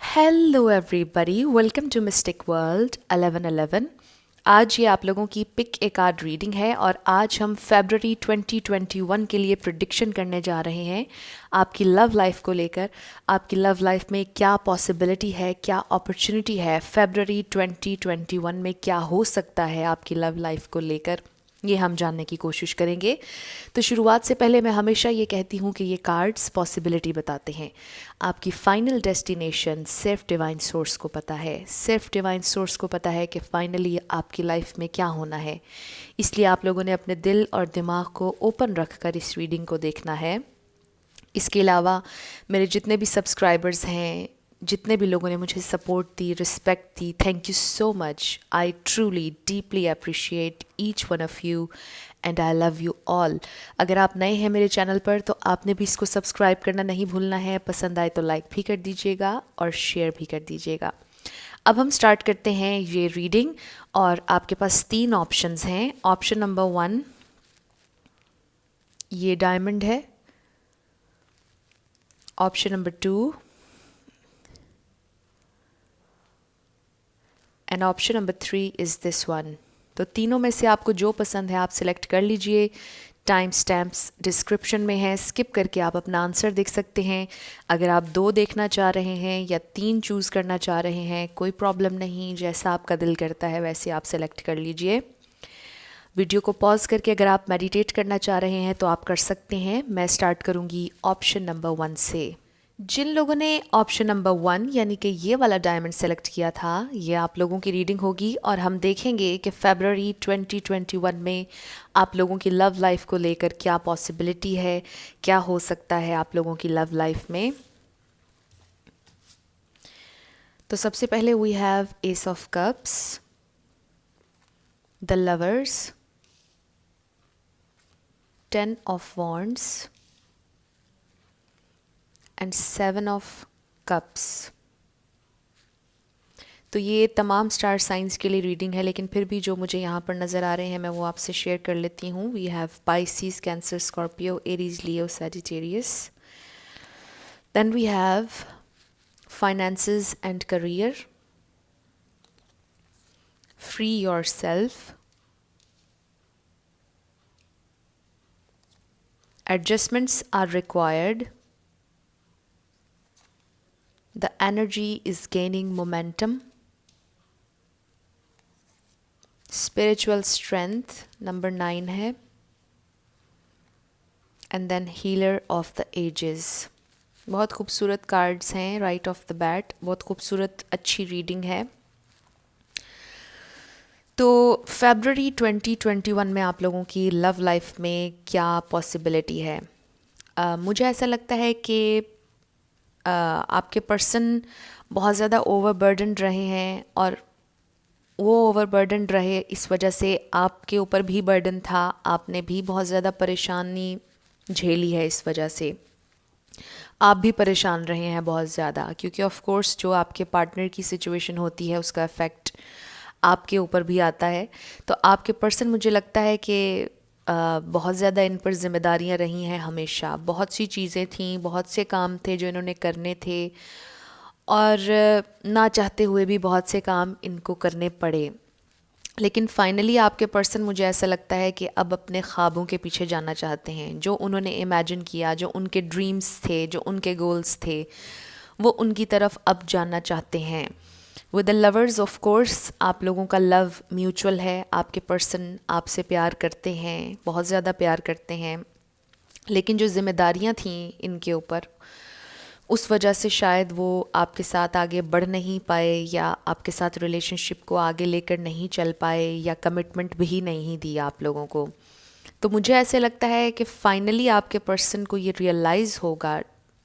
Hello everybody, welcome to Mystic World 1111। आज ये आप लोगों की पिक ए कार्ड रीडिंग है और आज हम फरवरी 2021 के लिए प्रिडिक्शन करने जा रहे हैं आपकी लव लाइफ को लेकर। आपकी लव लाइफ में क्या पॉसिबिलिटी है, क्या अपॉर्चुनिटी है, फरवरी 2021 में क्या हो सकता है आपकी लव लाइफ को लेकर, ये हम जानने की कोशिश करेंगे। तो शुरुआत से पहले मैं हमेशा ये कहती हूँ कि ये कार्ड्स पॉसिबिलिटी बताते हैं। आपकी फाइनल डेस्टिनेशन सिर्फ डिवाइन सोर्स को पता है, सिर्फ डिवाइन सोर्स को पता है कि फाइनली आपकी लाइफ में क्या होना है। इसलिए आप लोगों ने अपने दिल और दिमाग को ओपन रखकर इस रीडिंग को देखना है। इसके अलावा मेरे जितने भी सब्सक्राइबर्स हैं, जितने भी लोगों ने मुझे support the, respect the, thank you so much. I truly deeply appreciate each one of you and I love you all. अगर आप नए हैं मेरे चैनल पर तो आपने भी इसको सब्सक्राइब करना नहीं भूलना है। पसंद आए तो लाइक भी कर दीजिएगा और शेयर भी कर दीजिएगा। अब हम स्टार्ट करते हैं ये रीडिंग और आपके पास 3 ऑप्शंस हैं। ऑप्शन नंबर 1 ये डायमंड है, option number 2 and option number 3 is this one. तो तीनों में से आपको जो पसंद है आप सिलेक्ट कर लीजिए। टाइम स्टैम्प्स डिस्क्रिप्शन में है, स्किप करके आप अपना आंसर देख सकते हैं। अगर आप 2 देखना चाह रहे हैं या 3 चूज़ करना चाह रहे हैं, कोई प्रॉब्लम नहीं, जैसा आपका दिल करता है वैसे आप सेलेक्ट कर लीजिए। वीडियो को पॉज करके अगर आप मेडिटेट करना चाह रहे हैं तो आप कर सकते हैं। मैं स्टार्ट करूंगी ऑप्शन नंबर 1 से। जिन लोगों ने ऑप्शन नंबर 1 यानी कि ये वाला डायमंड सेलेक्ट किया था, ये आप लोगों की रीडिंग होगी और हम देखेंगे कि फरवरी 2021 में आप लोगों की लव लाइफ को लेकर क्या पॉसिबिलिटी है, क्या हो सकता है आप लोगों की लव लाइफ में। तो सबसे पहले we have ace of cups, the lovers, 10 of wands and 7 of cups. तो ये तमाम स्टार साइंस के लिए रीडिंग है, लेकिन फिर भी जो मुझे यहाँ पर नज़र आ रहे हैं मैं वो आपसे शेयर कर लेती हूँ। We have Pisces, Cancer, Scorpio, Aries, Leo, Sagittarius. Then we have finances and career, free yourself, adjustments are required, the energy is gaining momentum, spiritual strength number 9 है, and then healer of the ages। बहुत खूबसूरत cards हैं right of the bat, बहुत खूबसूरत अच्छी reading है। तो फरवरी 2021 में आप लोगों की लव लाइफ में क्या पॉसिबिलिटी है। मुझे ऐसा लगता है कि आपके पर्सन बहुत ज़्यादा ओवरबर्डन रहे हैं और वो ओवरबर्डन रहे इस वजह से आपके ऊपर भी बर्डन था, आपने भी बहुत ज़्यादा परेशानी झेली है। इस वजह से आप भी परेशान रहे हैं बहुत ज़्यादा, क्योंकि ऑफ कोर्स जो आपके पार्टनर की सिचुएशन होती है उसका इफ़ेक्ट आपके ऊपर भी आता है। तो आपके पर्सन मुझे लगता है कि बहुत ज़्यादा इन पर जिम्मेदारियां रही हैं हमेशा। बहुत सी चीज़ें थीं, बहुत से काम थे जो इन्होंने करने थे और ना चाहते हुए भी बहुत से काम इनको करने पड़े। लेकिन फाइनली आपके पर्सन मुझे ऐसा लगता है कि अब अपने ख्वाबों के पीछे जाना चाहते हैं। जो उन्होंने इमेजिन किया, जो उनके ड्रीम्स थे, जो उनके गोल्स थे, वो उनकी तरफ अब जाना चाहते हैं। With the lovers of course आप लोगों का लव म्यूचुअल है। आपके पर्सन आपसे प्यार करते हैं, बहुत ज़्यादा प्यार करते हैं, लेकिन जो जिम्मेदारियां थीं इनके ऊपर उस वजह से शायद वो आपके साथ आगे बढ़ नहीं पाए या आपके साथ रिलेशनशिप को आगे लेकर नहीं चल पाए या कमिटमेंट भी नहीं दी आप लोगों को। तो मुझे ऐसे लगता है कि फाइनली आपके पर्सन को ये रियलाइज़ होगा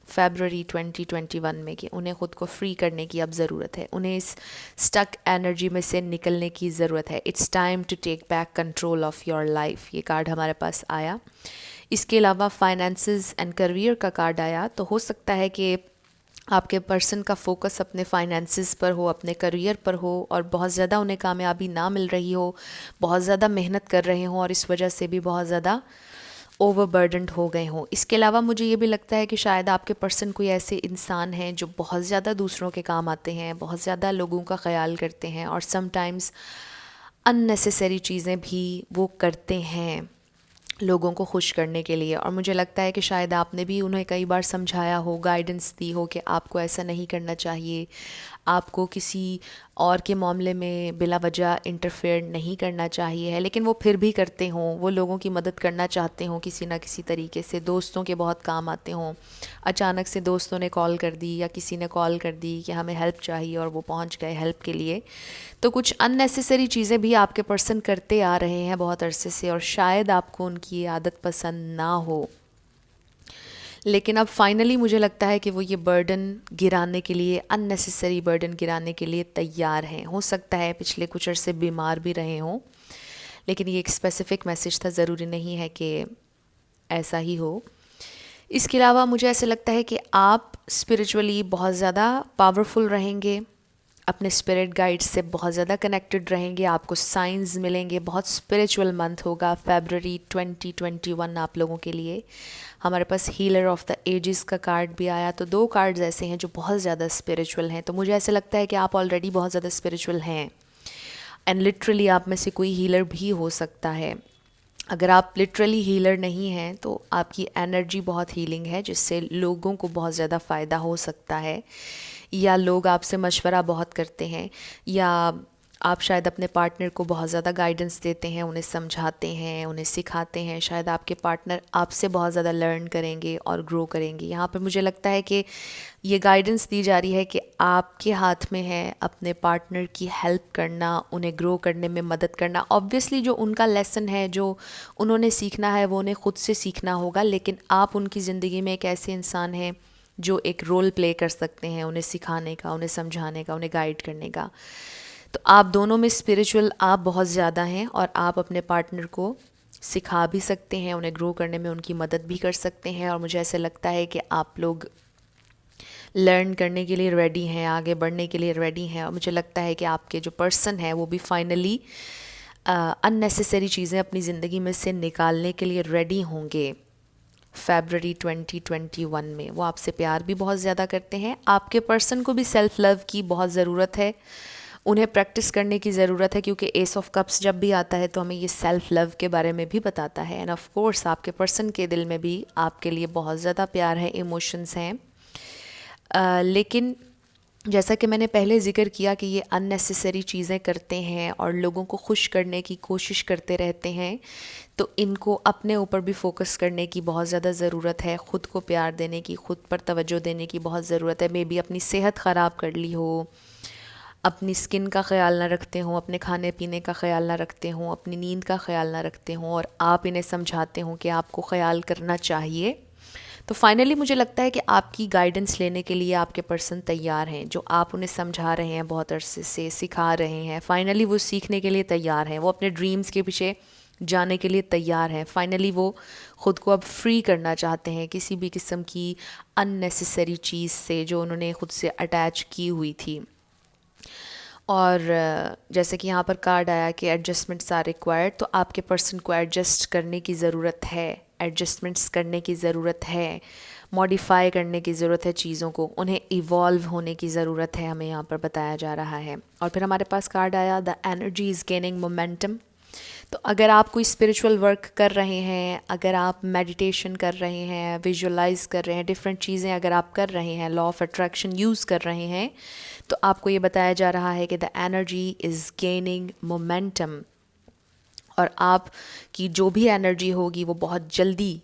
फरवरी 2021 में कि उन्हें ख़ुद को फ्री करने की अब ज़रूरत है, उन्हें इस स्टक एनर्जी में से निकलने की ज़रूरत है। It's time to take back control of your life, ये कार्ड हमारे पास आया। इसके अलावा फाइनेंसेस एंड करियर का कार्ड आया। तो हो सकता है कि आपके पर्सन का फोकस अपने फाइनेंसेस पर हो, अपने करियर पर हो और बहुत ज़्यादा उन्हें कामयाबी ना मिल रही हो, बहुत ज़्यादा मेहनत कर रहे हों और इस वजह से भी बहुत ज़्यादा ओवरबर्डन्ड हो गए हों। इसके अलावा मुझे ये भी लगता है कि शायद आपके पर्सन कोई ऐसे इंसान हैं जो बहुत ज़्यादा दूसरों के काम आते हैं, बहुत ज़्यादा लोगों का ख्याल करते हैं और समटाइम्स अननेसेसरी चीज़ें भी वो करते हैं लोगों को खुश करने के लिए। और मुझे लगता है कि शायद आपने भी उन्हें कई बार समझाया हो, गाइडेंस दी हो कि आपको ऐसा नहीं करना चाहिए, आपको किसी और के मामले में बिला वजह इंटरफेयर नहीं करना चाहिए है, लेकिन वो फिर भी करते हों, वो लोगों की मदद करना चाहते हों किसी ना किसी तरीके से, दोस्तों के बहुत काम आते हों, अचानक से दोस्तों ने कॉल कर दी या किसी ने कॉल कर दी कि हमें हेल्प चाहिए और वो पहुंच गए हेल्प के लिए। तो कुछ अननेसेसरी चीज़ें भी आपके पर्सन करते आ रहे हैं बहुत अरसे से और शायद आपको उनकी ये आदत पसंद ना हो, लेकिन अब फाइनली मुझे लगता है कि वो ये बर्डन गिराने के लिए, अननेसेसरी बर्डन गिराने के लिए तैयार हैं। हो सकता है पिछले कुछ अरसे बीमार भी रहे हों, लेकिन ये एक स्पेसिफिक मैसेज था, ज़रूरी नहीं है कि ऐसा ही हो। इसके अलावा मुझे ऐसा लगता है कि आप स्पिरिचुअली बहुत ज़्यादा पावरफुल रहेंगे, अपने स्पिरिट गाइड्स से बहुत ज़्यादा कनेक्टेड रहेंगे, आपको साइंस मिलेंगे। बहुत स्पिरिचुअल मंथ होगा फरवरी 2021 आप लोगों के लिए। हमारे पास हीलर ऑफ द एजेस का कार्ड भी आया, तो 2 कार्ड्स ऐसे हैं जो बहुत ज़्यादा स्पिरिचुअल हैं। तो मुझे ऐसा लगता है कि आप ऑलरेडी बहुत ज़्यादा स्पिरिचुअल हैं एंड लिटरली आप में से कोई हीलर भी हो सकता है। अगर आप लिटरली हीलर नहीं हैं तो आपकी एनर्जी बहुत हीलिंग है, जिससे लोगों को बहुत ज़्यादा फ़ायदा हो सकता है, या लोग आपसे मशवरा बहुत करते हैं, या आप शायद अपने पार्टनर को बहुत ज़्यादा गाइडेंस देते हैं, उन्हें समझाते हैं, उन्हें सिखाते हैं। शायद आपके पार्टनर आपसे बहुत ज़्यादा लर्न करेंगे और ग्रो करेंगे। यहाँ पे मुझे लगता है कि ये गाइडेंस दी जा रही है कि आपके हाथ में है अपने पार्टनर की हेल्प करना, उन्हें ग्रो करने में मदद करना। ऑब्वियसली जो उनका लेसन है, जो उन्होंने सीखना है, वो उन्हें ख़ुद से सीखना होगा, लेकिन आप उनकी ज़िंदगी में एक ऐसे इंसान हैं जो एक रोल प्ले कर सकते हैं उन्हें सिखाने का, उन्हें समझाने का, उन्हें गाइड करने का। तो आप दोनों में स्पिरिचुअल आप बहुत ज़्यादा हैं और आप अपने पार्टनर को सिखा भी सकते हैं, उन्हें ग्रो करने में उनकी मदद भी कर सकते हैं। और मुझे ऐसा लगता है कि आप लोग लर्न करने के लिए रेडी हैं, आगे बढ़ने के लिए रेडी हैं। और मुझे लगता है कि आपके जो पर्सन है वो भी फाइनली अननेसेसरी चीज़ें अपनी ज़िंदगी में से निकालने के लिए रेडी होंगे फरवरी 2021 में। वो आपसे प्यार भी बहुत ज़्यादा करते हैं। आपके पर्सन को भी सेल्फ़ लव की बहुत ज़रूरत है, उन्हें प्रैक्टिस करने की ज़रूरत है, क्योंकि एस ऑफ कप्स जब भी आता है तो हमें ये सेल्फ़ लव के बारे में भी बताता है। एंड ऑफ कोर्स आपके पर्सन के दिल में भी आपके लिए बहुत ज़्यादा प्यार है, इमोशंस हैं। लेकिन जैसा कि मैंने पहले ज़िक्र किया कि ये अननेसेसरी चीज़ें करते हैं और लोगों को खुश करने की कोशिश करते रहते हैं, तो इनको अपने ऊपर भी फोकस करने की बहुत ज़्यादा ज़रूरत है, ख़ुद को प्यार देने की, ख़ुद पर तवज्जो देने की बहुत ज़रूरत है। मे बी अपनी सेहत ख़राब कर ली हो, अपनी स्किन का ख्याल ना रखते हों, अपने खाने पीने का ख्याल ना रखते हों, अपनी नींद का ख्याल ना रखते हों, और आप इन्हें समझाते हों कि आपको ख्याल करना चाहिए। तो फाइनली मुझे लगता है कि आपकी गाइडेंस लेने के लिए आपके पर्सन तैयार हैं। जो आप उन्हें समझा रहे हैं, बहुत अरसे से सिखा रहे हैं, फाइनली वो सीखने के लिए तैयार हैं। वो अपने ड्रीम्स के पीछे जाने के लिए तैयार हैं। फाइनली वो ख़ुद को अब फ्री करना चाहते हैं किसी भी किस्म की अननेसेसरी चीज़ से जो उन्होंने ख़ुद से अटैच की हुई थी। और जैसे कि यहाँ पर कार्ड आया कि एडजस्टमेंट्स आर रिक्वायर्ड, तो आपके पर्सन को एडजस्ट करने की ज़रूरत है, एडजस्टमेंट्स करने की ज़रूरत है, मॉडिफाई करने की ज़रूरत है चीज़ों को, उन्हें इवॉल्व होने की ज़रूरत है, हमें यहाँ पर बताया जा रहा है। और फिर हमारे पास कार्ड आया the energy is gaining momentum. तो अगर आप कोई स्पिरिचुअल वर्क कर रहे हैं, अगर आप मेडिटेशन कर रहे हैं, विजुअलाइज कर रहे हैं, डिफरेंट चीज़ें अगर आप कर रहे हैं, लॉ ऑफ अट्रैक्शन यूज़ कर रहे हैं, तो आपको ये बताया जा रहा है कि the energy is gaining momentum. और आप की जो भी एनर्जी होगी वो बहुत जल्दी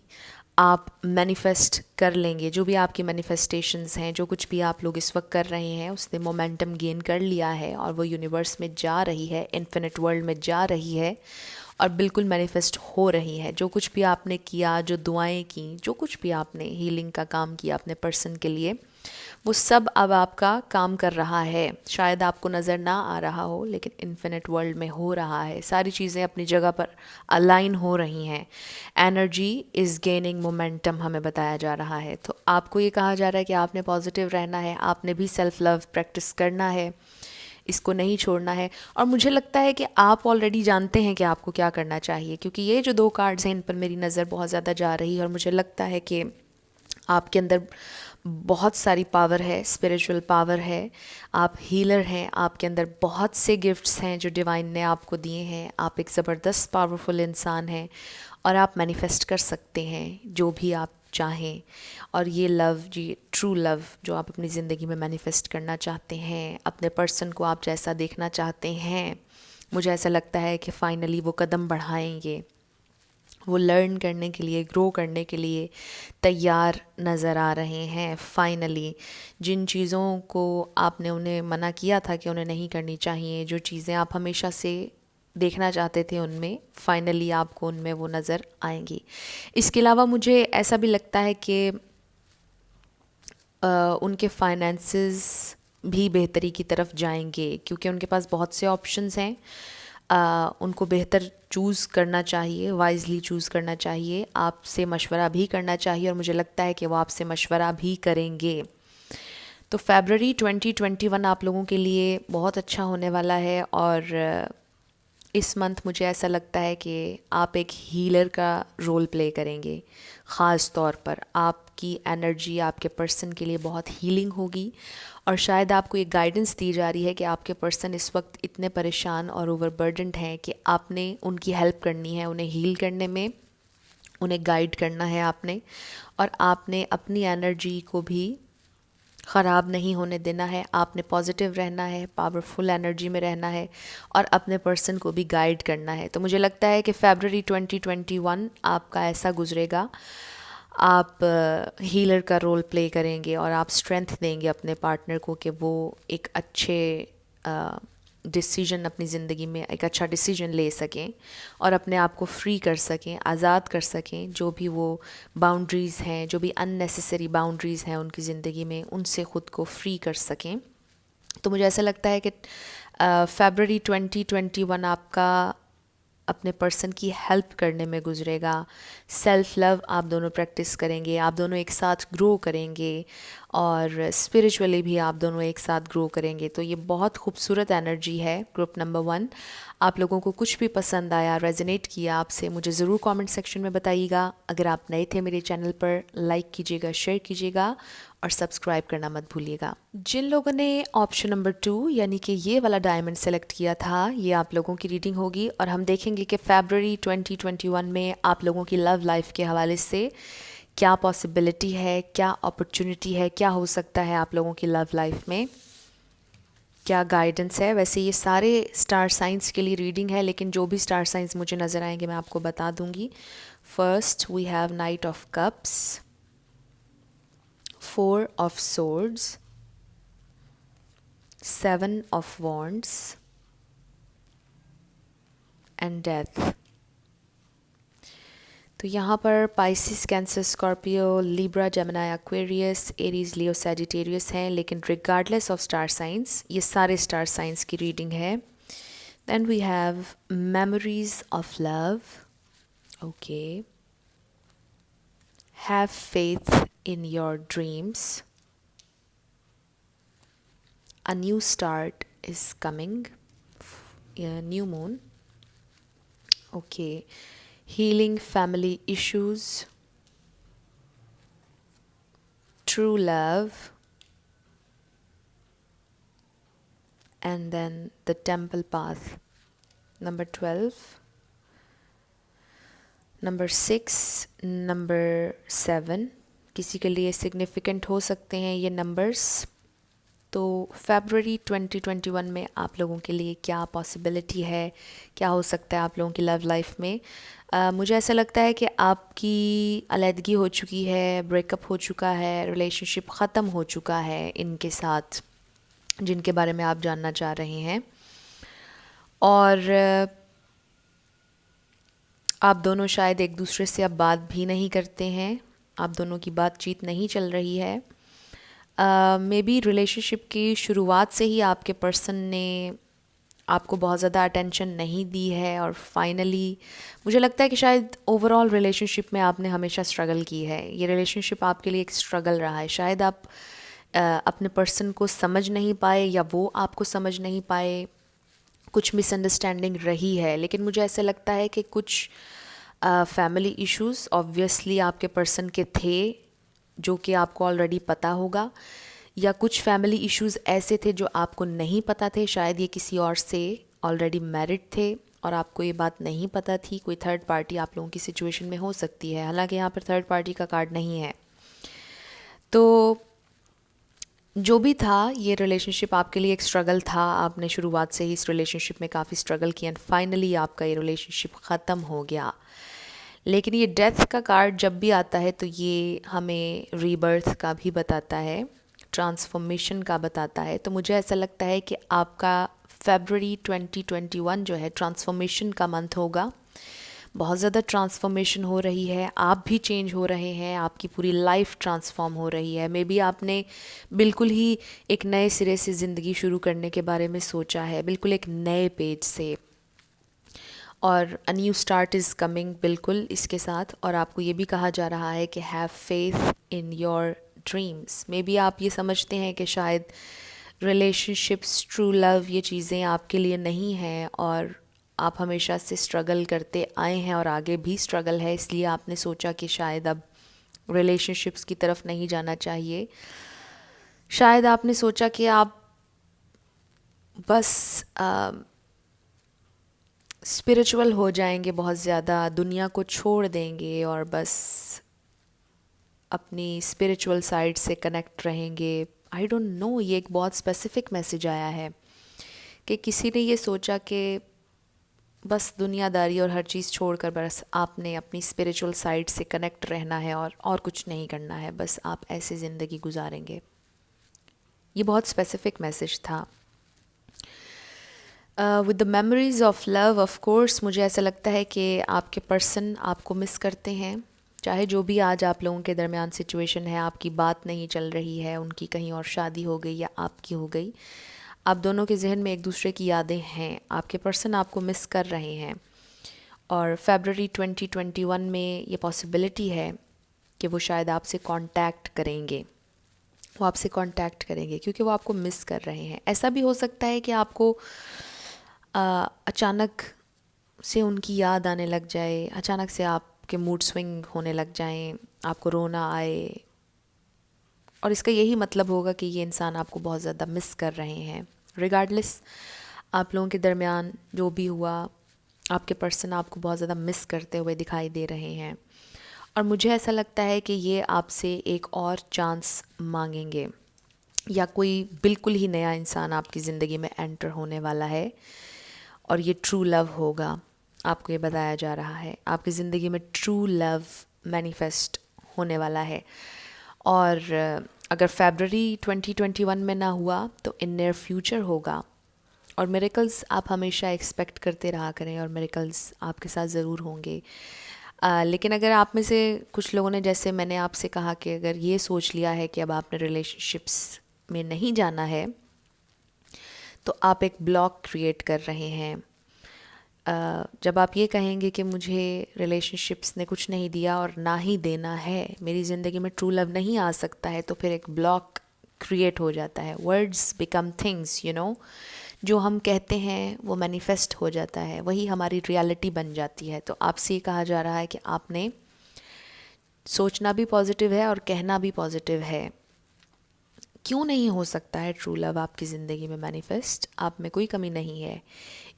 आप मैनिफेस्ट कर लेंगे। जो भी आपकी मैनिफेस्टेशंस हैं, जो कुछ भी आप लोग इस वक्त कर रहे हैं, उसने मोमेंटम गेन कर लिया है और वो यूनिवर्स में जा रही है, इन्फिनिट वर्ल्ड में जा रही है और बिल्कुल मैनिफेस्ट हो रही है। जो कुछ भी आपने किया, जो दुआएं की, जो कुछ भी आपने हीलिंग का काम किया अपने पर्सन के लिए, वो सब अब आपका काम कर रहा है। शायद आपको नज़र ना आ रहा हो, लेकिन इन्फिनिट वर्ल्ड में हो रहा है। सारी चीज़ें अपनी जगह पर अलाइन हो रही हैं। एनर्जी इज़ गेनिंग मोमेंटम हमें बताया जा रहा है। तो आपको ये कहा जा रहा है कि आपने पॉजिटिव रहना है, आपने भी सेल्फ़ लव प्रैक्टिस करना है। इसको नहीं छोड़ना है। और मुझे लगता है कि आप ऑलरेडी जानते हैं कि आपको क्या करना चाहिए, क्योंकि ये जो 2 कार्ड्स हैं इन पर मेरी नज़र बहुत ज़्यादा जा रही है और मुझे लगता है कि आपके अंदर बहुत सारी पावर है, स्पिरिचुअल पावर है, आप हीलर हैं, आपके अंदर बहुत से गिफ्ट्स हैं जो डिवाइन ने आपको दिए हैं, आप एक ज़बरदस्त पावरफुल इंसान हैं और आप मैनिफेस्ट कर सकते हैं जो भी आप चाहें। और ये लव, जी ट्रू लव जो आप अपनी ज़िंदगी में मैनिफेस्ट करना चाहते हैं, अपने पर्सन को आप जैसा देखना चाहते हैं, मुझे ऐसा लगता है कि फ़ाइनली वो कदम बढ़ाएंगे, वो लर्न करने के लिए, ग्रो करने के लिए तैयार नज़र आ रहे हैं। फाइनली जिन चीज़ों को आपने उन्हें मना किया था कि उन्हें नहीं करनी चाहिए, जो चीज़ें आप हमेशा से देखना चाहते थे उनमें, फाइनली आपको उनमें वो नज़र आएंगी। इसके अलावा मुझे ऐसा भी लगता है कि उनके फाइनेंसेस भी बेहतरी की तरफ जाएंगे, क्योंकि उनके पास बहुत से ऑप्शंस हैं। उनको बेहतर चूज़ करना चाहिए, वाइजली चूज़ करना चाहिए, आपसे मशवरा भी करना चाहिए और मुझे लगता है कि वो आपसे मशवरा भी करेंगे। तो फरवरी 2021 आप लोगों के लिए बहुत अच्छा होने वाला है और इस मंथ मुझे ऐसा लगता है कि आप एक हीलर का रोल प्ले करेंगे। ख़ास तौर पर आपकी एनर्जी आपके पर्सन के लिए बहुत हीलिंग होगी और शायद आपको एक गाइडेंस दी जा रही है कि आपके पर्सन इस वक्त इतने परेशान और ओवरबर्डनड हैं कि आपने उनकी हेल्प करनी है, उन्हें हील करने में, उन्हें गाइड करना है आपने, और आपने अपनी एनर्जी को भी ख़राब नहीं होने देना है। आपने पॉजिटिव रहना है, पावरफुल एनर्जी में रहना है और अपने पर्सन को भी गाइड करना है। तो मुझे लगता है कि फरवरी 2021 आपका ऐसा गुजरेगा, आप हीलर का रोल प्ले करेंगे और आप स्ट्रेंथ देंगे अपने पार्टनर को कि वो एक अच्छे डिसीजन अपनी ज़िंदगी में, एक अच्छा डिसीजन ले सकें और अपने आप को फ्री कर सकें, आज़ाद कर सकें। जो भी वो बाउंड्रीज़ हैं, जो भी अननेसेसरी बाउंड्रीज़ हैं उनकी ज़िंदगी में, उनसे ख़ुद को फ्री कर सकें। तो मुझे ऐसा लगता है कि फरवरी 2021 आपका अपने पर्सन की हेल्प करने में गुजरेगा। सेल्फ़ लव आप दोनों प्रैक्टिस करेंगे, आप दोनों एक साथ ग्रो करेंगे और स्पिरिचुअली भी आप दोनों एक साथ ग्रो करेंगे। तो ये बहुत खूबसूरत एनर्जी है। ग्रुप नंबर 1, आप लोगों को कुछ भी पसंद आया, रेजोनेट किया आपसे, मुझे ज़रूर कमेंट सेक्शन में बताइएगा। अगर आप नए थे मेरे चैनल पर, लाइक कीजिएगा, शेयर कीजिएगा और सब्सक्राइब करना मत भूलिएगा। जिन लोगों ने ऑप्शन नंबर 2 यानी कि ये वाला डायमंड सेलेक्ट किया था, ये आप लोगों की रीडिंग होगी और हम देखेंगे कि फरवरी 2021 में आप लोगों की लव लाइफ के हवाले से क्या पॉसिबिलिटी है, क्या अपॉर्चुनिटी है, क्या हो सकता है आप लोगों की लव लाइफ में, क्या गाइडेंस है। वैसे ये सारे स्टार साइंस के लिए रीडिंग है, लेकिन जो भी स्टार साइंस मुझे नज़र आएंगे मैं आपको बता दूंगी। First we have knight of cups, 4 of swords, 7 of wands and death। तो यहाँ पर Pisces, Cancer, Scorpio, Libra, Gemini, Aquarius, Aries, Leo, Sagittarius हैं, लेकिन रिगार्डलेस ऑफ स्टार साइंस ये सारे स्टार साइंस की रीडिंग है। Then we have memories of love, okay, have faith in your dreams, a new start is coming, new moon, okay, healing family issues, true love, and then the temple path, number 12, number 6, number 7 किसी के लिए significant हो सकते हैं ये numbers. तो फरवरी 2021 में आप लोगों के लिए क्या पॉसिबिलिटी है, क्या हो सकता है आप लोगों की लव लाइफ में। मुझे ऐसा लगता है कि आपकी अलहदगी हो चुकी है, ब्रेकअप हो चुका है, रिलेशनशिप ख़त्म हो चुका है इनके साथ जिनके बारे में आप जानना चाह रहे हैं, और आप दोनों शायद एक दूसरे से अब बात भी नहीं करते हैं, आप दोनों की बातचीत नहीं चल रही है। मे बी रिलेशनशिप की शुरुआत से ही आपके पर्सन ने आपको बहुत ज़्यादा अटेंशन नहीं दी है और फाइनली मुझे लगता है कि शायद ओवरऑल रिलेशनशिप में आपने हमेशा स्ट्रगल की है। ये रिलेशनशिप आपके लिए एक स्ट्रगल रहा है। शायद आप अपने पर्सन को समझ नहीं पाए या वो आपको समझ नहीं पाए, कुछ मिसअंडरस्टैंडिंग रही है। लेकिन मुझे ऐसा लगता है कि कुछ फैमिली इश्यूज़ ऑब्वियसली आपके पर्सन के थे जो कि आपको ऑलरेडी पता होगा, या कुछ फैमिली इश्यूज़ ऐसे थे जो आपको नहीं पता थे। शायद ये किसी और से ऑलरेडी मैरिड थे और आपको ये बात नहीं पता थी। कोई थर्ड पार्टी आप लोगों की सिचुएशन में हो सकती है, हालांकि यहाँ पर थर्ड पार्टी का कार्ड नहीं है। तो जो भी था, ये रिलेशनशिप आपके लिए एक स्ट्रगल था। आपने शुरुआत से ही इस रिलेशनशिप में काफ़ी स्ट्रगल किया एंड फाइनली आपका ये रिलेशनशिप ख़त्म हो गया। लेकिन ये डेथ का कार्ड जब भी आता है तो ये हमें रीबर्थ का भी बताता है, ट्रांसफॉर्मेशन का बताता है। तो मुझे ऐसा लगता है कि आपका फरवरी 2021 जो है ट्रांसफॉर्मेशन का मंथ होगा। बहुत ज़्यादा ट्रांसफॉर्मेशन हो रही है, आप भी चेंज हो रहे हैं, आपकी पूरी लाइफ ट्रांसफॉर्म हो रही है। मे बी आपने बिल्कुल ही एक नए सिरे से ज़िंदगी शुरू करने के बारे में सोचा है, बिल्कुल एक नए पेज से, और a new start is coming बिल्कुल इसके साथ। और आपको ये भी कहा जा रहा है कि have faith in your dreams. May be आप ये समझते हैं कि शायद रिलेशनशिप्स, ट्रू लव, ये चीज़ें आपके लिए नहीं हैं और आप हमेशा से स्ट्रगल करते आए हैं और आगे भी स्ट्रगल है, इसलिए आपने सोचा कि शायद अब रिलेशनशिप्स की तरफ नहीं जाना चाहिए। शायद आपने सोचा कि आप बस स्पिरिचुअल हो जाएंगे, बहुत ज़्यादा दुनिया को छोड़ देंगे और बस अपनी स्पिरिचुअल साइड से कनेक्ट रहेंगे। आई डोंट नो, ये एक बहुत स्पेसिफिक मैसेज आया है कि किसी ने ये सोचा कि बस दुनियादारी और हर चीज़ छोड़कर बस आपने अपनी स्पिरिचुअल साइड से कनेक्ट रहना है और कुछ नहीं करना है, बस आप ऐसे ज़िंदगी गुजारेंगे। ये बहुत स्पेसिफिक मैसेज था। With the memories of love, of course मुझे ऐसा लगता है कि आपके पर्सन आपको मिस करते हैं। चाहे जो भी आज आप लोगों के दरमियान सिचुएशन है, आपकी बात नहीं चल रही है, उनकी कहीं और शादी हो गई या आपकी हो गई, आप दोनों के जहन में एक दूसरे की यादें हैं, आपके पर्सन आपको मिस कर रहे हैं। और फरवरी 2021 में ये पॉसिबिलिटी है कि वो शायद आपसे कांटेक्ट करेंगे, वो आपसे कांटेक्ट करेंगे क्योंकि वो आपको मिस कर रहे हैं। ऐसा भी हो सकता है कि आपको अचानक से उनकी याद आने लग जाए, अचानक से आपके मूड स्विंग होने लग जाएं, आपको रोना आए, और इसका यही मतलब होगा कि ये इंसान आपको बहुत ज़्यादा मिस कर रहे हैं। रिगार्डलेस आप लोगों के दरमियान जो भी हुआ, आपके पर्सन आपको बहुत ज़्यादा मिस करते हुए दिखाई दे रहे हैं। और मुझे ऐसा लगता है कि ये आपसे एक और चांस मांगेंगे, या कोई बिल्कुल ही नया इंसान आपकी ज़िंदगी में एंटर होने वाला है और ये ट्रू लव होगा। आपको ये बताया जा रहा है आपकी ज़िंदगी में ट्रू लव मैनिफेस्ट होने वाला है। और अगर फरवरी 2021 में ना हुआ तो इन नियर फ्यूचर होगा। और मिरेकल्स आप हमेशा एक्सपेक्ट करते रहा करें और मिरेकल्स आपके साथ ज़रूर होंगे। लेकिन अगर आप में से कुछ लोगों ने, जैसे मैंने आपसे कहा कि अगर ये सोच लिया है कि अब आपने रिलेशनशिप्स में नहीं जाना है, तो आप एक ब्लॉक क्रिएट कर रहे हैं। जब आप ये कहेंगे कि मुझे रिलेशनशिप्स ने कुछ नहीं दिया और ना ही देना है, मेरी ज़िंदगी में ट्रू लव नहीं आ सकता है, तो फिर एक ब्लॉक क्रिएट हो जाता है। Words become things, you know, जो हम कहते हैं वो मैनिफेस्ट हो जाता है, वही हमारी रियलिटी बन जाती है। तो आपसे ये कहा जा रहा है कि आपने सोचना भी पॉजिटिव है और कहना भी पॉजिटिव है। क्यों नहीं हो सकता है ट्रू लव आपकी ज़िंदगी में मैनिफेस्ट? आप में कोई कमी नहीं है।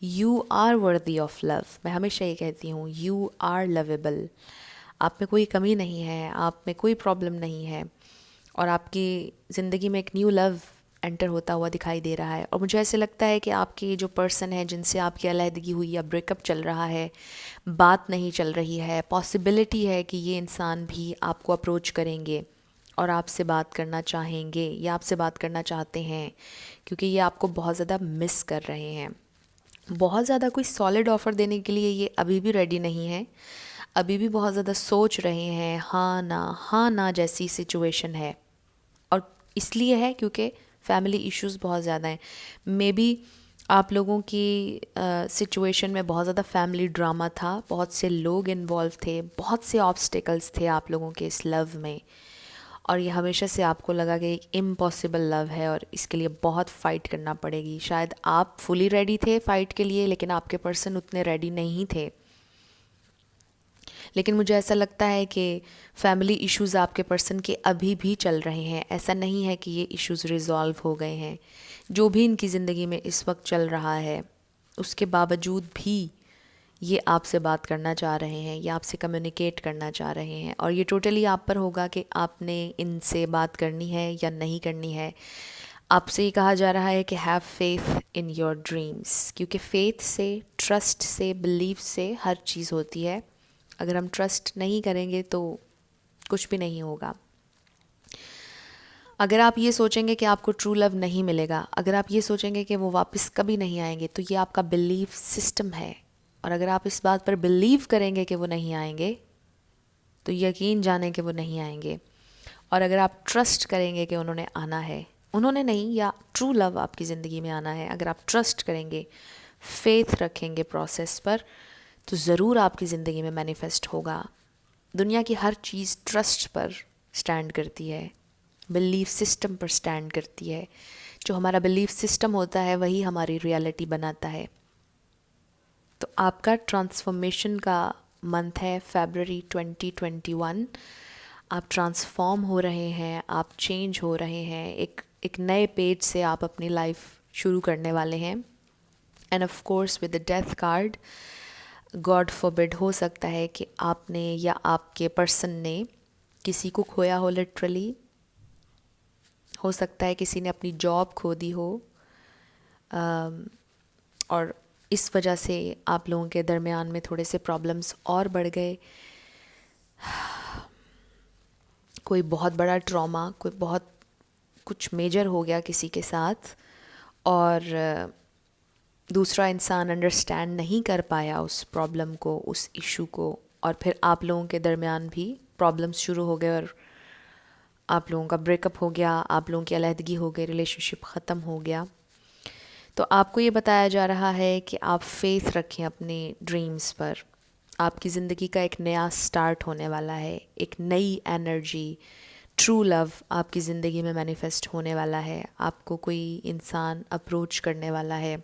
You are worthy of love. मैं हमेशा ये कहती हूँ, यू आर लवेबल। आप में कोई कमी नहीं है, आप में कोई प्रॉब्लम नहीं है, और आपकी ज़िंदगी में एक न्यू लव एंटर होता हुआ दिखाई दे रहा है। और मुझे ऐसे लगता है कि आपके जो पर्सन है जिनसे आपकी अलहदगी हुई या ब्रेकअप चल रहा है, बात नहीं चल रही है, पॉसिबिलिटी है कि ये इंसान भी आपको अप्रोच करेंगे और आपसे बात करना चाहेंगे या आपसे बात करना चाहते हैं, क्योंकि ये आपको बहुत ज़्यादा मिस कर रहे हैं। बहुत ज़्यादा कोई सॉलिड ऑफ़र देने के लिए ये अभी भी रेडी नहीं है, अभी भी बहुत ज़्यादा सोच रहे हैं, हाँ ना जैसी सिचुएशन है। और इसलिए है क्योंकि फैमिली इश्यूज़ बहुत ज़्यादा हैं। मे बी आप लोगों की सिचुएशन में बहुत ज़्यादा फैमिली ड्रामा था, बहुत से लोग इन्वॉल्व थे, बहुत से ऑब्स्टिकल्स थे आप लोगों के इस लव में। और ये हमेशा से आपको लगा कि एक इम्पॉसिबल लव है और इसके लिए बहुत फ़ाइट करना पड़ेगी। शायद आप फुली रेडी थे फ़ाइट के लिए, लेकिन आपके पर्सन उतने रेडी नहीं थे। लेकिन मुझे ऐसा लगता है कि फैमिली इश्यूज़ आपके पर्सन के अभी भी चल रहे हैं। ऐसा नहीं है कि ये इश्यूज़ रिज़ॉल्व हो गए हैं। जो भी इनकी ज़िंदगी में इस वक्त चल रहा है, उसके बावजूद भी ये आपसे बात करना चाह रहे हैं, ये आपसे कम्युनिकेट करना चाह रहे हैं। और ये टोटली आप पर होगा कि आपने इनसे बात करनी है या नहीं करनी है। आपसे ये कहा जा रहा है कि have faith in your dreams, क्योंकि फेथ से, ट्रस्ट से, बिलीव से हर चीज़ होती है। अगर हम ट्रस्ट नहीं करेंगे तो कुछ भी नहीं होगा। अगर आप ये सोचेंगे कि आपको ट्रू लव नहीं मिलेगा, अगर आप ये सोचेंगे कि वो वापस कभी नहीं आएंगे, तो ये आपका बिलीफ सिस्टम है। और अगर आप इस बात पर बिलीव करेंगे कि वो नहीं आएंगे, तो यकीन जाने कि वो नहीं आएंगे। और अगर आप ट्रस्ट करेंगे कि उन्होंने आना है, उन्होंने नहीं, या ट्रू लव आपकी ज़िंदगी में आना है, अगर आप ट्रस्ट करेंगे, फेथ रखेंगे प्रोसेस पर, तो ज़रूर आपकी ज़िंदगी में मैनिफेस्ट होगा। दुनिया की हर चीज़ ट्रस्ट पर स्टैंड करती है, बिलीफ सिस्टम पर स्टैंड करती है। जो हमारा बिलीफ सिस्टम होता है वही हमारी रियलिटी बनाता है। तो आपका ट्रांसफॉर्मेशन का मंथ है फरवरी 2021। आप ट्रांसफॉर्म हो रहे हैं, आप चेंज हो रहे हैं, एक नए पेज से आप अपनी लाइफ शुरू करने वाले हैं। End of course with the death card, God forbid, हो सकता है कि आपने या आपके पर्सन ने किसी को खोया हो लिटरली। हो सकता है किसी ने अपनी जॉब खो दी हो, और इस वजह से आप लोगों के दरमियान में थोड़े से प्रॉब्लम्स और बढ़ गए। कोई बहुत बड़ा ट्रॉमा, कोई बहुत कुछ मेजर हो गया किसी के साथ, और दूसरा इंसान अंडरस्टैंड नहीं कर पाया उस प्रॉब्लम को, उस इशू को, और फिर आप लोगों के दरमियान भी प्रॉब्लम्स शुरू हो गए और आप लोगों का ब्रेकअप हो गया, आप लोगों की अलहदगी हो गई, रिलेशनशिप ख़त्म हो गया। तो आपको ये बताया जा रहा है कि आप फेथ रखें अपने ड्रीम्स पर। आपकी ज़िंदगी का एक नया स्टार्ट होने वाला है, एक नई एनर्जी, ट्रू लव आपकी ज़िंदगी में मैनिफेस्ट होने वाला है। आपको कोई इंसान अप्रोच करने वाला है,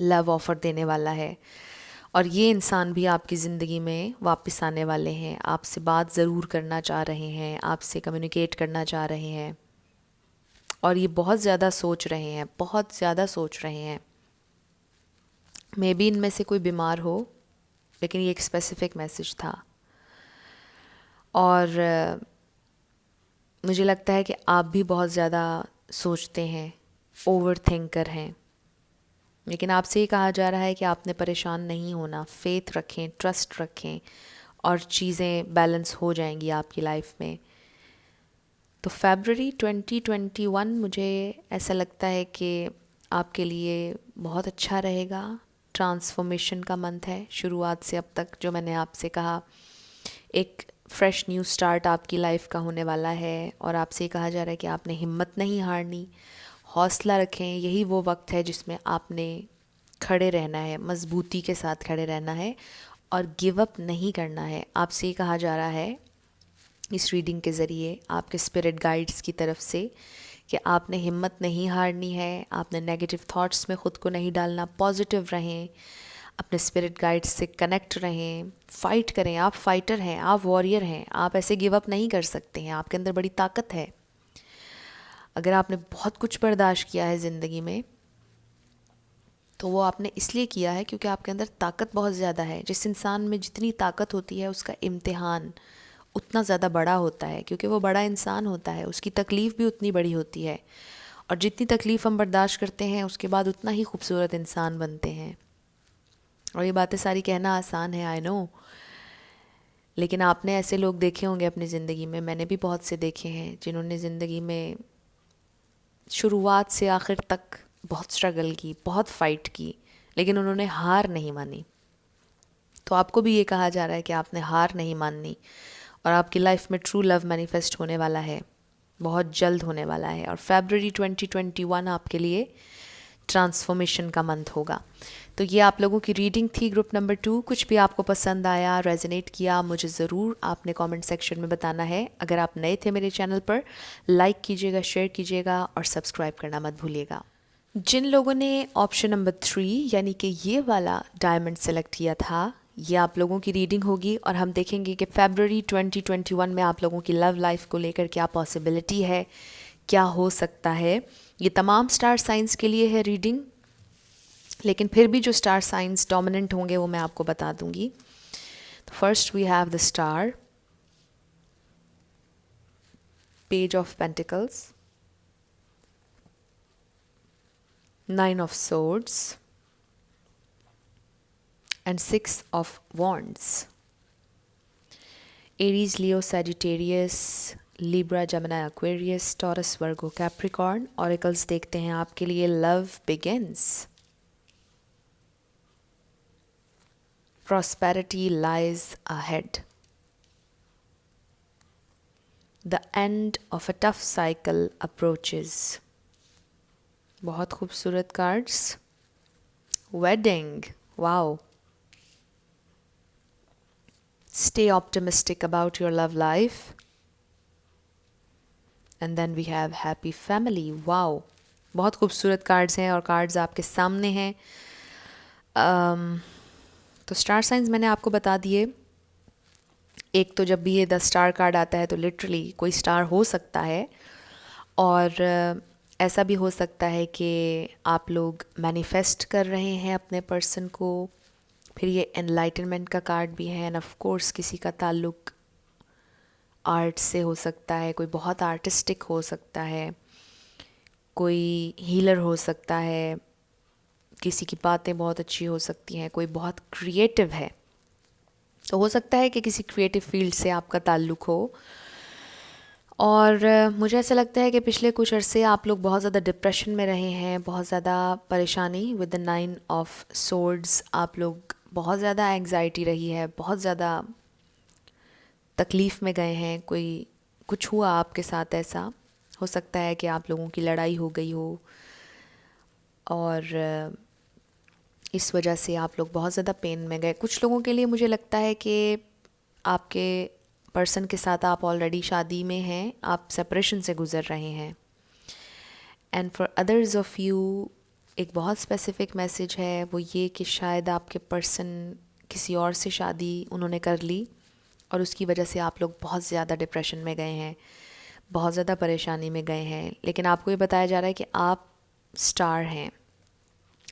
लव ऑफ़र देने वाला है, और ये इंसान भी आपकी ज़िंदगी में वापस आने वाले हैं। आपसे बात ज़रूर करना चाह रहे हैं, आपसे कम्युनिकेट करना चाह रहे हैं, और ये बहुत ज़्यादा सोच रहे हैं, बहुत ज़्यादा सोच रहे हैं। मे बी इनमें से कोई बीमार हो, लेकिन ये एक स्पेसिफिक मैसेज था। और मुझे लगता है कि आप भी बहुत ज़्यादा सोचते हैं, ओवर थिंकर हैं। लेकिन आपसे ये कहा जा रहा है कि आपने परेशान नहीं होना, फेथ रखें, ट्रस्ट रखें, और चीज़ें बैलेंस हो जाएंगी आपकी लाइफ में। तो फरवरी 2021 मुझे ऐसा लगता है कि आपके लिए बहुत अच्छा रहेगा। ट्रांसफॉर्मेशन का मंथ है, शुरुआत से अब तक जो मैंने आपसे कहा, एक फ्रेश न्यू स्टार्ट आपकी लाइफ का होने वाला है। और आपसे ये कहा जा रहा है कि आपने हिम्मत नहीं हारनी, हौसला रखें। यही वो वक्त है जिसमें आपने खड़े रहना है, मजबूती के साथ खड़े रहना है, और गिव अप नहीं करना है। आपसे ये कहा जा रहा है इस रीडिंग के ज़रिए आपके स्पिरिट गाइड्स की तरफ से कि आपने हिम्मत नहीं हारनी है, आपने नेगेटिव थॉट्स में ख़ुद को नहीं डालना, पॉजिटिव रहें, अपने स्पिरिट गाइड्स से कनेक्ट रहें, फ़ाइट करें। आप फाइटर हैं, आप वॉरियर हैं, आप ऐसे गिव अप नहीं कर सकते हैं। आपके अंदर बड़ी ताकत है। अगर आपने बहुत कुछ बर्दाश्त किया है ज़िंदगी में, तो वो आपने इसलिए किया है क्योंकि आपके अंदर ताकत बहुत ज़्यादा है। जिस इंसान में जितनी ताकत होती है, उसका इम्तिहान उतना ज़्यादा बड़ा होता है, क्योंकि वो बड़ा इंसान होता है, उसकी तकलीफ़ भी उतनी बड़ी होती है। और जितनी तकलीफ़ हम बर्दाश्त करते हैं, उसके बाद उतना ही खूबसूरत इंसान बनते हैं। और ये बातें सारी कहना आसान है, आई नो, लेकिन आपने ऐसे लोग देखे होंगे अपनी ज़िंदगी में, मैंने भी बहुत से देखे हैं, जिन्होंने ज़िंदगी में शुरुआत से आखिर तक बहुत स्ट्रगल की, बहुत फ़ाइट की, लेकिन उन्होंने हार नहीं मानी। तो आपको भी ये कहा जा रहा है कि आपने हार नहीं माननी, और आपकी लाइफ में ट्रू लव मैनिफेस्ट होने वाला है, बहुत जल्द होने वाला है। और फरवरी 2021 आपके लिए ट्रांसफॉर्मेशन का मंथ होगा। तो ये आप लोगों की रीडिंग थी ग्रुप नंबर 2। कुछ भी आपको पसंद आया, रेजोनेट किया, मुझे ज़रूर आपने कमेंट सेक्शन में बताना है। अगर आप नए थे मेरे चैनल पर, लाइक कीजिएगा, शेयर कीजिएगा और सब्सक्राइब करना मत भूलिएगा। जिन लोगों ने ऑप्शन नंबर 3 यानी कि ये वाला डायमंड सेलेक्ट किया था, ये आप लोगों की रीडिंग होगी और हम देखेंगे कि फरवरी 2021 में आप लोगों की लव लाइफ को लेकर क्या पॉसिबिलिटी है, क्या हो सकता है। ये तमाम स्टार साइंस के लिए है रीडिंग, लेकिन फिर भी जो स्टार साइंस डोमिनेंट होंगे वो मैं आपको बता दूंगी। तो first we have the star, page of pentacles, 9 of swords and 6 of wands. Aries, Leo, Sagittarius, Libra, Gemini, Aquarius, Taurus, Virgo, Capricorn. Oracles देखते हैं आपके लिए। Love begins, prosperity lies ahead, the end of a tough cycle approaches। बहुत खूबसूरत cards. wedding, wow, stay optimistic about your love life, and then we have happy family, wow, बहुत खूबसूरत cards हैं और कार्ड्स आपके सामने हैं। तो स्टार साइंस मैंने आपको बता दिए। एक तो जब भी ये 10 स्टार कार्ड आता है तो लिटरली कोई स्टार हो सकता है, और ऐसा भी हो सकता है कि आप लोग मैनिफेस्ट कर रहे हैं अपने पर्सन को। फिर ये एनलाइटनमेंट का कार्ड भी है, एंड ऑफ कोर्स किसी का ताल्लुक आर्ट से हो सकता है, कोई बहुत आर्टिस्टिक हो सकता है, कोई हीलर हो सकता है, किसी की बातें बहुत अच्छी हो सकती हैं, कोई बहुत क्रिएटिव है। तो हो सकता है कि किसी क्रिएटिव फील्ड से आपका ताल्लुक हो। और मुझे ऐसा लगता है कि पिछले कुछ अरसे आप लोग बहुत ज़्यादा डिप्रेशन में रहे हैं, बहुत ज़्यादा परेशानी। विद द 9 ऑफ सोर्ड्स आप लोग बहुत ज़्यादा एंग्जाइटी रही है, बहुत ज़्यादा तकलीफ़ में गए हैं। कोई कुछ हुआ आपके साथ, ऐसा हो सकता है कि आप लोगों की लड़ाई हो गई हो और इस वजह से आप लोग बहुत ज़्यादा पेन में गए। कुछ लोगों के लिए मुझे लगता है कि आपके पर्सन के साथ आप ऑलरेडी शादी में हैं, आप सेपरेशन से गुज़र रहे हैं। And for others of you एक बहुत स्पेसिफिक मैसेज है, वो ये कि शायद आपके पर्सन किसी और से शादी उन्होंने कर ली और उसकी वजह से आप लोग बहुत ज़्यादा डिप्रेशन में गए हैं, बहुत ज़्यादा परेशानी में गए हैं। लेकिन आपको ये बताया जा रहा है कि आप स्टार हैं,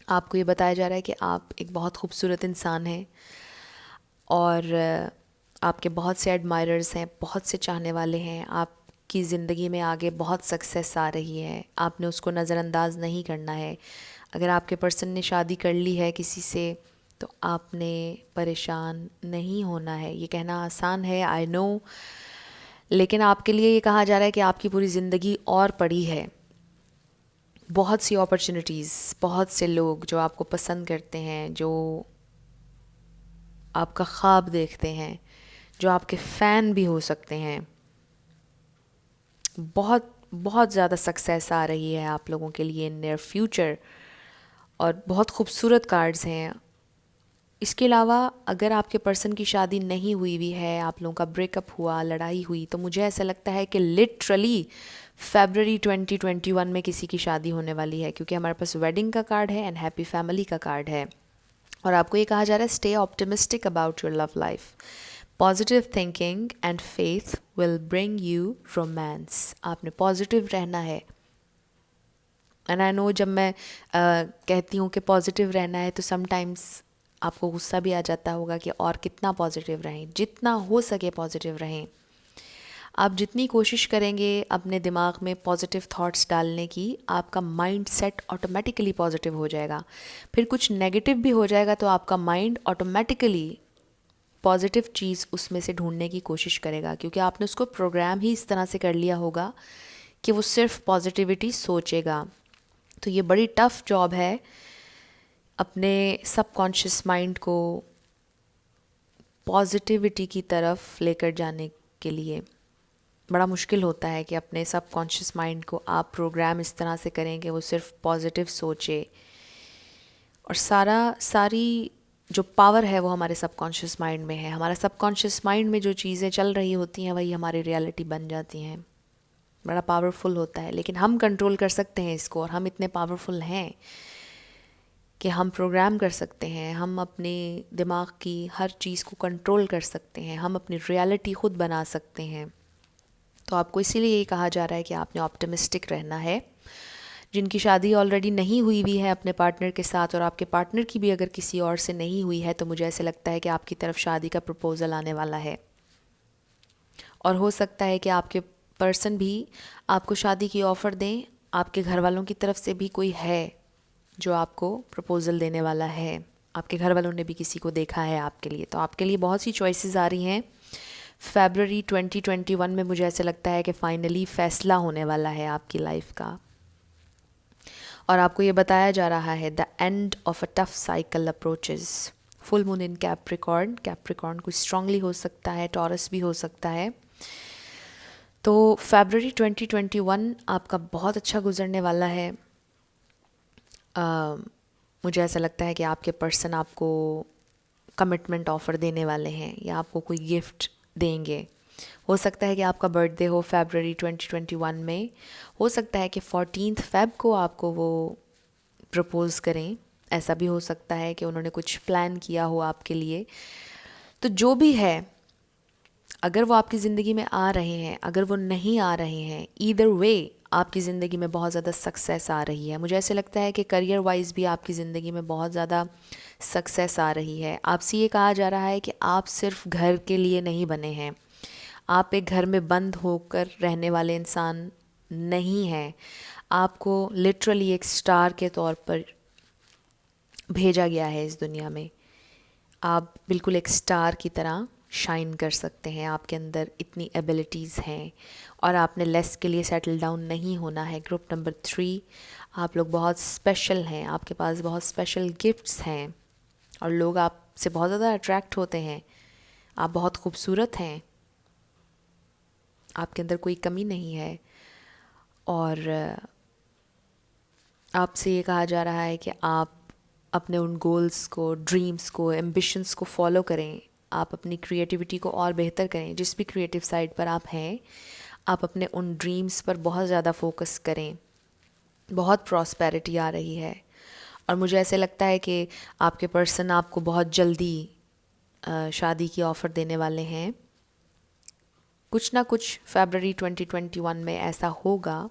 आपको ये बताया जा रहा है कि आप एक बहुत खूबसूरत इंसान हैं और आपके बहुत से एडमायरर्स हैं, बहुत से चाहने वाले हैं। आपकी ज़िंदगी में आगे बहुत सक्सेस आ रही है, आपने उसको नज़रअंदाज नहीं करना है। अगर आपके पर्सन ने शादी कर ली है किसी से तो आपने परेशान नहीं होना है। ये कहना आसान है, आई नो, लेकिन आपके लिए ये कहा जा रहा है कि आपकी पूरी ज़िंदगी और पड़ी है। बहुत सी अपॉर्चुनिटीज़, बहुत से लोग जो आपको पसंद करते हैं, जो आपका ख्वाब देखते हैं, जो आपके फ़ैन भी हो सकते हैं। बहुत बहुत ज़्यादा सक्सेस आ रही है आप लोगों के लिए इन नियर फ्यूचर, और बहुत खूबसूरत कार्ड्स हैं। इसके अलावा अगर आपके पर्सन की शादी नहीं हुई भी है, आप लोगों का ब्रेकअप हुआ, लड़ाई हुई, तो मुझे ऐसा लगता है कि लिटरली फरवरी 2021 में किसी की शादी होने वाली है, क्योंकि हमारे पास वेडिंग का कार्ड है एंड हैप्पी फैमिली का कार्ड है। और आपको ये कहा जा रहा है stay optimistic about your love life, positive thinking and faith will bring you romance. आपने पॉजिटिव रहना है। एंड आई नो जब मैं कहती हूँ कि पॉजिटिव रहना है तो समटाइम्स आपको गुस्सा भी आ जाता होगा कि और कितना पॉजिटिव रहें। जितना हो सके पॉजिटिव रहें। आप जितनी कोशिश करेंगे अपने दिमाग में पॉजिटिव थॉट्स डालने की, आपका माइंड सेट ऑटोमेटिकली पॉजिटिव हो जाएगा। फिर कुछ नेगेटिव भी हो जाएगा तो आपका माइंड ऑटोमेटिकली पॉजिटिव चीज़ उसमें से ढूंढने की कोशिश करेगा, क्योंकि आपने उसको प्रोग्राम ही इस तरह से कर लिया होगा कि वो सिर्फ पॉजिटिविटी सोचेगा। तो ये बड़ी टफ़ जॉब है अपने सबकॉन्शियस माइंड को पॉजिटिविटी की तरफ लेकर जाने के लिए। बड़ा मुश्किल होता है कि अपने सबकॉन्शियस माइंड को आप प्रोग्राम इस तरह से करें कि वो सिर्फ पॉजिटिव सोचे, और सारी जो पावर है वो हमारे सबकॉन्शियस माइंड में है। हमारा सबकॉन्शियस माइंड में जो चीज़ें चल रही होती हैं वही हमारी रियलिटी बन जाती हैं। बड़ा पावरफुल होता है, लेकिन हम कंट्रोल कर सकते हैं इसको, और हम इतने पावरफुल हैं कि हम प्रोग्राम कर सकते हैं, हम अपने दिमाग की हर चीज़ को कंट्रोल कर सकते हैं, हम अपनी रियलिटी ख़ुद बना सकते हैं। तो आपको इसीलिए ये कहा जा रहा है कि आपने ऑप्टिमिस्टिक रहना है। जिनकी शादी ऑलरेडी नहीं हुई भी है अपने पार्टनर के साथ, और आपके पार्टनर की भी अगर किसी और से नहीं हुई है, तो मुझे ऐसे लगता है कि आपकी तरफ शादी का प्रपोज़ल आने वाला है। और हो सकता है कि आपके पर्सन भी आपको शादी की ऑफ़र दें, आपके घर वालों की तरफ से भी कोई है जो आपको प्रपोज़ल देने वाला है, आपके घर वालों ने भी किसी को देखा है आपके लिए। तो आपके लिए बहुत सी चॉइसेस आ रही हैं। फरवरी 2021 में मुझे ऐसे लगता है कि फ़ाइनली फ़ैसला होने वाला है आपकी लाइफ का, और आपको ये बताया जा रहा है the end of a tough cycle approaches. Full moon in Capricorn, Capricorn कुछ स्ट्रांगली हो सकता है, टॉरस भी हो सकता है। तो फरवरी 2021 आपका बहुत अच्छा गुजरने वाला है। मुझे ऐसा लगता है कि आपके पर्सन आपको कमिटमेंट ऑफ़र देने वाले हैं, या आपको कोई गिफ्ट देंगे। हो सकता है कि आपका बर्थडे हो फरवरी 2021 में, हो सकता है कि 14 फ़ेब को आपको वो प्रपोज़ करें, ऐसा भी हो सकता है कि उन्होंने कुछ प्लान किया हो आपके लिए। तो जो भी है, अगर वो आपकी ज़िंदगी में आ रहे हैं, अगर वो नहीं आ रहे हैं, ईदर वे आपकी ज़िंदगी में बहुत ज़्यादा सक्सेस आ रही है। मुझे ऐसे लगता है कि करियर वाइज भी आपकी ज़िंदगी में बहुत ज़्यादा सक्सेस आ रही है। आपसे ये कहा जा रहा है कि आप सिर्फ घर के लिए नहीं बने हैं, आप एक घर में बंद होकर रहने वाले इंसान नहीं हैं। आपको लिटरली एक स्टार के तौर पर भेजा गया है इस दुनिया में। आप बिल्कुल एक स्टार की तरह शाइन कर सकते हैं, आपके अंदर इतनी एबिलिटीज़ हैं, और आपने लेस के लिए सेटल डाउन नहीं होना है। ग्रुप नंबर 3, आप लोग बहुत स्पेशल हैं, आपके पास बहुत स्पेशल गिफ्ट्स हैं, और लोग आपसे बहुत ज़्यादा अट्रैक्ट होते हैं। आप बहुत खूबसूरत हैं, आपके अंदर कोई कमी नहीं है, और आपसे ये कहा जा रहा है कि आप अपने उन गोल्स को, ड्रीम्स को, एम्बिशंस को फॉलो करें। आप अपनी क्रिएटिविटी को और बेहतर करें। जिस भी क्रिएटिव साइड पर आप हैं, आप अपने उन ड्रीम्स पर बहुत ज़्यादा फोकस करें। बहुत प्रॉस्पेरिटी आ रही है, और मुझे ऐसे लगता है कि आपके पर्सन आपको बहुत जल्दी शादी की ऑफ़र देने वाले हैं। कुछ ना कुछ फरवरी 2021 में ऐसा होगा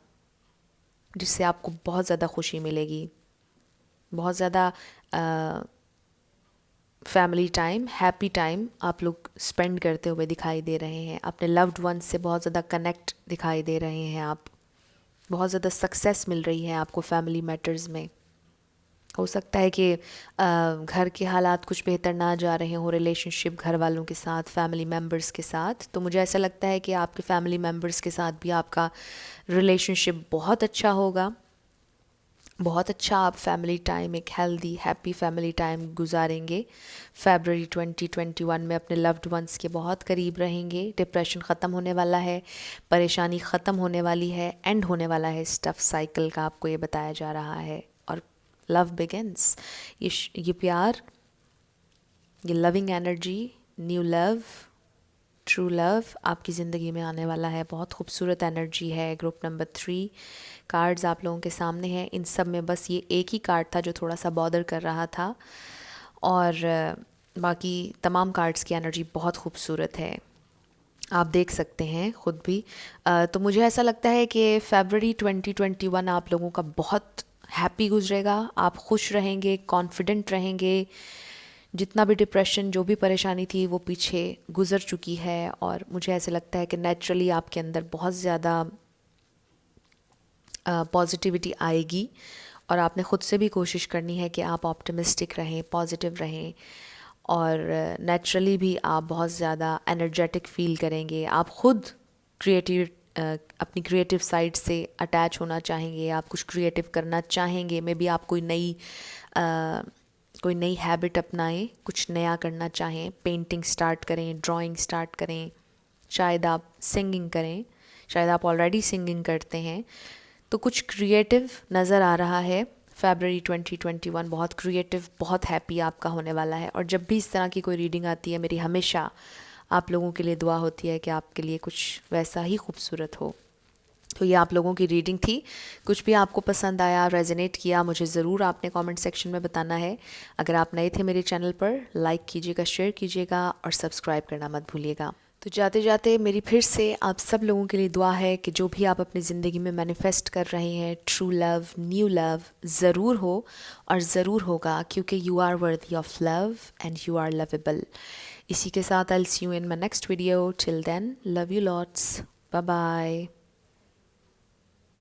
जिससे आपको बहुत ज़्यादा खुशी मिलेगी, बहुत ज़्यादा फैमिली टाइम, हैप्पी टाइम आप लोग स्पेंड करते हुए दिखाई दे रहे हैं। अपने लव्ड वंस से बहुत ज़्यादा कनेक्ट दिखाई दे रहे हैं आप। बहुत ज़्यादा सक्सेस मिल रही है आपको फैमिली मैटर्स में। हो सकता है कि घर के हालात कुछ बेहतर ना जा रहे हों, रिलेशनशिप घर वालों के साथ, फैमिली मेम्बर्स के साथ। तो मुझे ऐसा लगता है कि आपके फैमिली मेम्बर्स के साथ भी आपका रिलेशनशिप बहुत अच्छा होगा। बहुत अच्छा आप फैमिली टाइम, एक हेल्दी हैप्पी फैमिली टाइम गुजारेंगे। फरवरी 2021 में अपने लव्ड वंस के बहुत करीब रहेंगे। डिप्रेशन ख़त्म होने वाला है, परेशानी ख़त्म होने वाली है, एंड होने वाला है इस टफ साइकिल का, आपको ये बताया जा रहा है। और लव बिगिंस, ये प्यार, ये loving energy, new love, true love आपकी ज़िंदगी में आने वाला है। बहुत खूबसूरत एनर्जी है। ग्रुप नंबर 3 कार्ड्स आप लोगों के सामने हैं। इन सब में बस ये एक ही कार्ड था जो थोड़ा सा बॉदर कर रहा था, और बाकी तमाम कार्ड्स की एनर्जी बहुत खूबसूरत है, आप देख सकते हैं ख़ुद भी। तो मुझे ऐसा लगता है कि फरवरी 2021 आप लोगों का बहुत हैप्पी गुजरेगा। आप खुश रहेंगे, कॉन्फिडेंट रहेंगे। जितना भी डिप्रेशन, जो भी परेशानी थी वो पीछे गुज़र चुकी है, और मुझे ऐसे लगता है कि नेचुरली आपके अंदर बहुत ज़्यादा पॉजिटिविटी आएगी, और आपने ख़ुद से भी कोशिश करनी है कि आप ऑप्टिमिस्टिक रहें, पॉजिटिव रहें, और नेचुरली भी आप बहुत ज़्यादा एनर्जेटिक फ़ील करेंगे। आप ख़ुद क्रिएटिव अपनी क्रिएटिव साइड से अटैच होना चाहेंगे, आप कुछ क्रिएटिव करना चाहेंगे। मे बी आप कोई नई हैबिट अपनाएं, कुछ नया करना चाहें, पेंटिंग स्टार्ट करें, ड्राइंग स्टार्ट करें, शायद आप सिंगिंग करें। शायद आप ऑलरेडी सिंगिंग करते हैं, तो कुछ क्रिएटिव नज़र आ रहा है। February 2021 बहुत क्रिएटिव, बहुत हैप्पी आपका होने वाला है। और जब भी इस तरह की कोई रीडिंग आती है, मेरी हमेशा आप लोगों के लिए दुआ होती है कि आपके लिए कुछ वैसा ही खूबसूरत हो। तो ये आप लोगों की रीडिंग थी। कुछ भी आपको पसंद आया, रेजोनेट किया, मुझे ज़रूर आपने कमेंट सेक्शन में बताना है। अगर आप नए थे मेरे चैनल पर, लाइक कीजिएगा, शेयर कीजिएगा और सब्सक्राइब करना मत भूलिएगा। तो जाते जाते मेरी फिर से आप सब लोगों के लिए दुआ है कि जो भी आप अपनी ज़िंदगी में मैनिफेस्ट कर रहे हैं, ट्रू लव, न्यू लव ज़रूर हो और ज़रूर होगा, क्योंकि you are worthy of love and you are lovable. इसी के साथ I will see you in my next video. Till then, love you lots, bye bye.